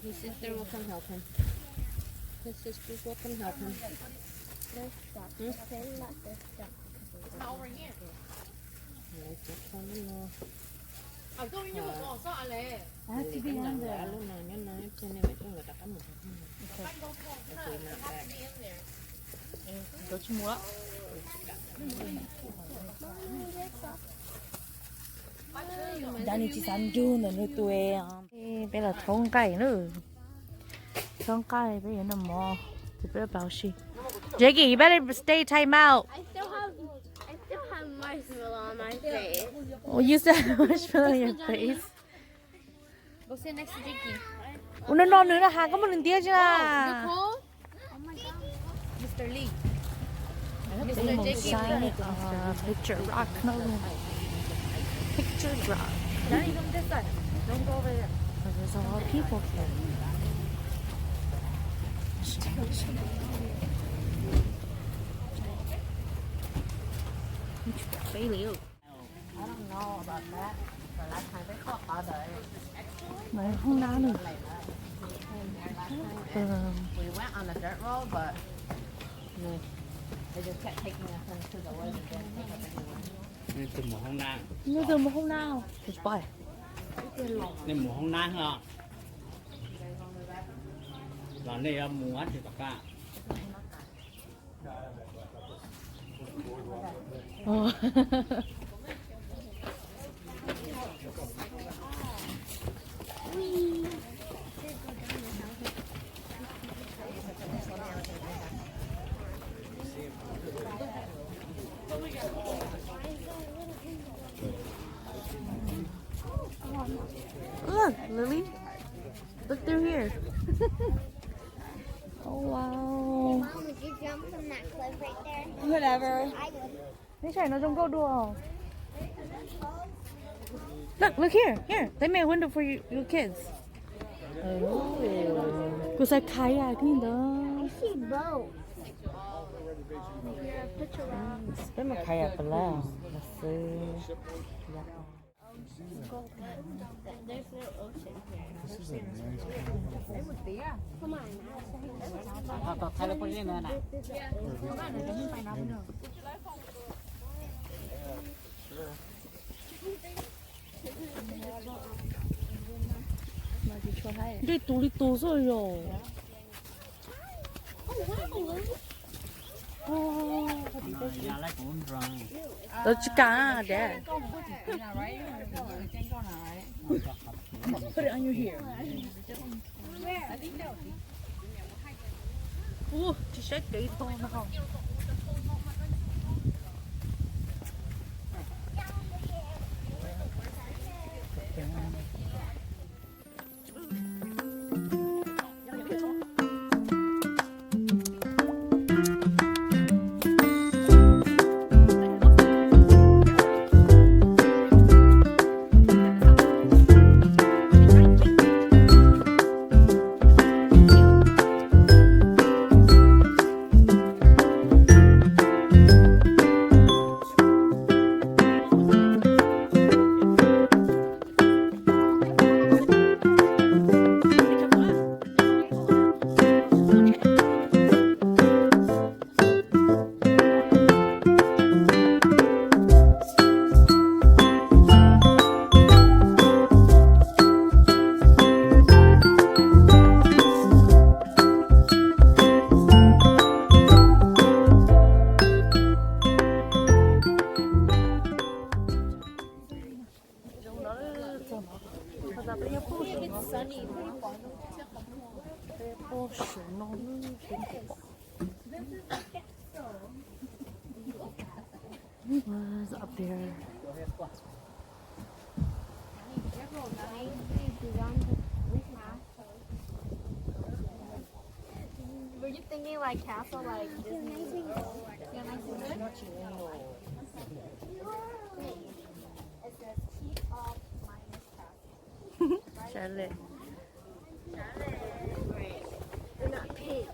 His sister will come help him. His sisters will come help him. Over here. Tôi nhưng mà còn sợ lẽ. Thì cái nặng đã lúc nào nhớ nói cho nên mẹ cho người ta cắm một Go chung mua. Đã đi chỉ sắm chun rồi nữa tụi bây giờ thong cải nữa. Thong cải bây giờ nó mò. Thì bây giờ bảo gì? Jackie, you better stay time out. I still have marshmallow on my face. Oh, you still have marshmallow on your face. Go sit next to Jakey. 오늘 너 nữa là hàng có một lần tia chưa? You're cold? Oh my god. Mr. Lee. Mr. Jakey. Picture rock. No. Picture rock. Daddy, come this side. Don't go over there. There's a lot of people here. Phế liệu. I don't know about that. But last time they caught other. Này không đá nữa. We went on a dirt road, but they just kept taking us into the woods and didn't take us anywhere. Nên từ mùa hôm nay. Như từ một hôm nào. Just buy. Nên mùa hôm nay hả? Là này mùa thì tất cả. Oh. Look, Lily. Look through here. Oh wow. Mom, would you jump from that cliff right there? Whatever. I would. Mấy trẻ nó trông câu đùa. Look here, here. They made a window for your kids. Cô sẽ khai à, cái nhìn đó. I see boats. Here, picture rock. Cái mà khai à, phải là. There's no ocean here. Come on. Có thay đổi gì nữa này? 이게 돌이 떠서요. Nhà lại cũng rồi. 너 지가 돼. Put it on your hair. Ủa, chị sẽ kỹ to nó không? Was up there. Were you thinking like castle, like Disney? Yeah, nice and good. It says keep off minus castle. Charlotte. They're not paid.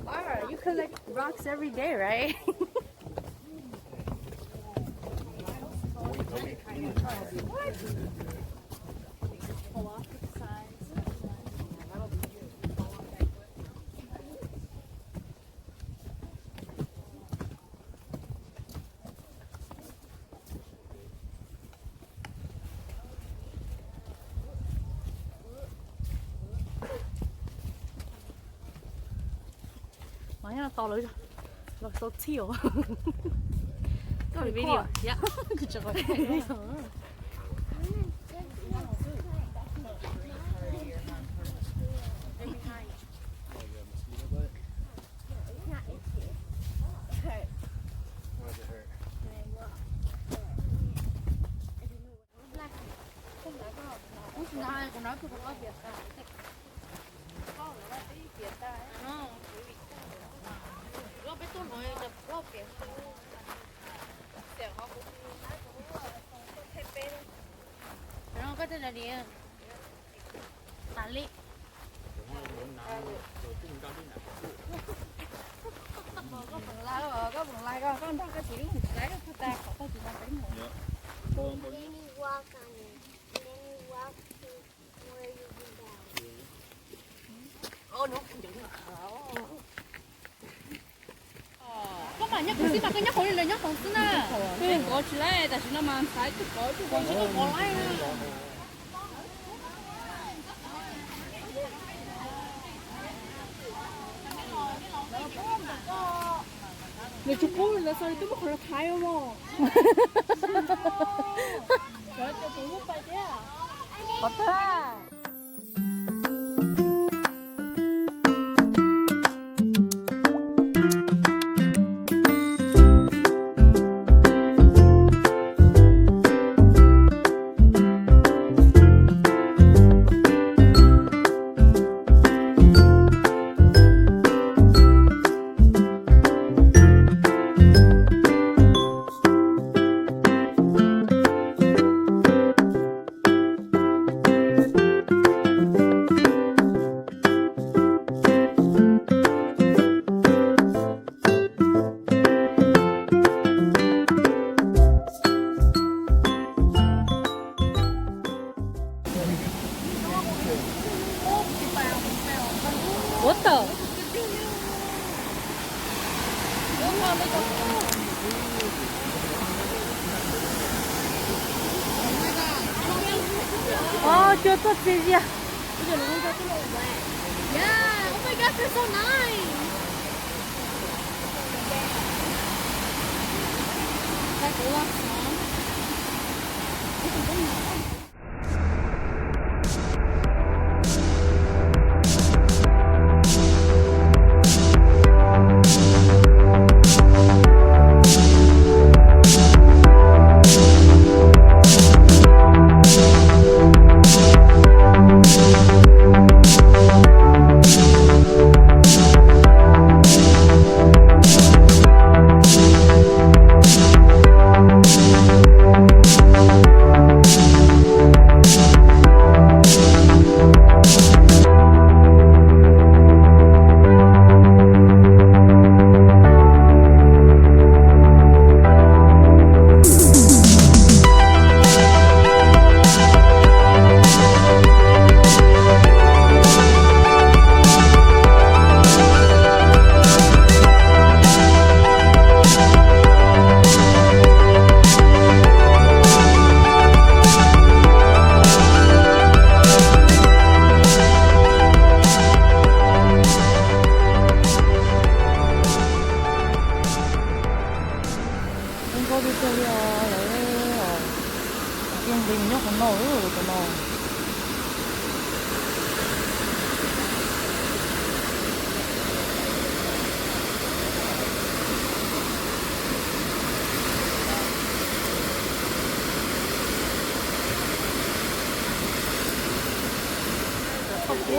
Mara, you collect rocks every day, right? Pull off the sides. Why not follow? Look so chill. Go video. Yeah. Good job. Này, con nói tôi không có việc cả. Lo biết tôi nói là lo việc. Nó có tên là gì? Tán lị. Có phần lai có con thằng cái chỉ đúng cái đó ta có chỉ là cái một. And then you walk on it. And then you walk to where you go down. Nó không đứng được. Các bạn nhắc cái mà nhắc hồi là nhắc còn xưa. Cái có chỉ lại,但是那么才就搞就光这个过来了。你就过了，所以都不可能开了嘛。然后就不用摆的。好的。What the? Oh, chưa tốt gì gì à? Yeah, oh my god, they're so nice.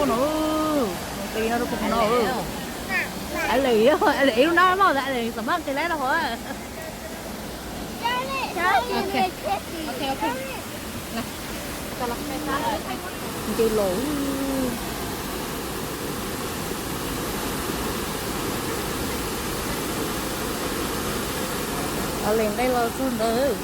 nữa kỳ nó cũng nó ai lì á ai lì nó mà ai lì sắm cái lấy đâu hả Okay. Nè. Cho nó cái ta chơi lỗ ở liền đây là xuân nữa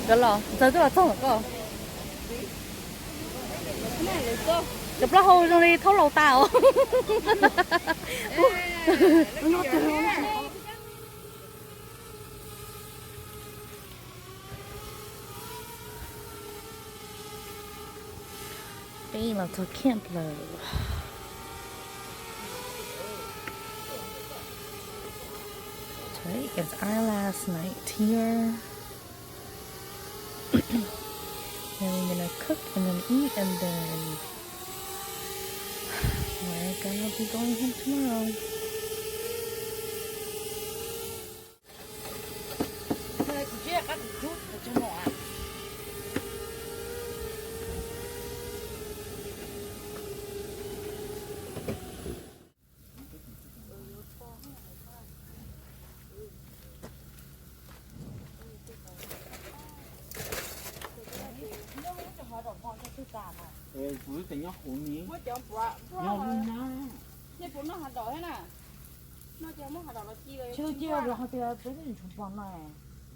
cái lò giờ tôi là xong rồi cơ chụp nó hôi rồi đi thấu lầu tàu đây là tôi camp rồi. Today is our last night here. And we're gonna cook and then eat and then we're gonna be going home tomorrow. Ê, cuối tình nhóc uống nhí. Nhau luôn đó. Nhé phụ nó hạt đỏ thế nè. Nó cho nó hạt đỏ nó chi rồi. chưa chưa rồi thì bây giờ chúng con này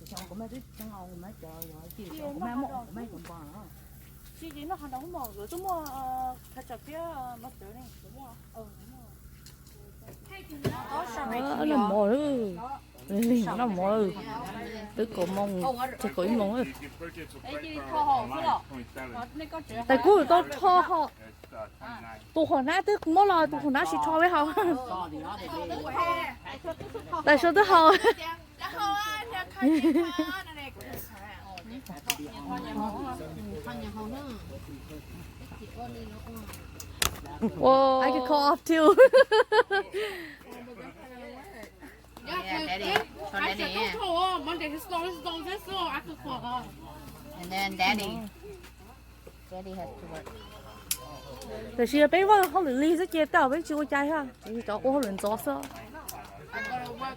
chồng của mẹ trong ông của mẹ chờ rồi chị chồng của mẹ mộng của mẹ chúng con đó Chi nó hạt đỏ không mỏ rồi chúng mua hạt chặt phía mất tới này đúng không? Đúng rồi. nó mồi ư liền nó mồi ư tứ cổ mông chỉ cổ mông ư tại cuối tôi cho họ tụ họ nát tức mỗi lần tụ họ nát chỉ cho với họ tại sao tức họ Whoa, I could call off too. And then daddy has to work. Tại sao bé vợ không được ly rất chia tao với chú trai ha? Chỉ cho cô không được gió sơ. I'm gonna work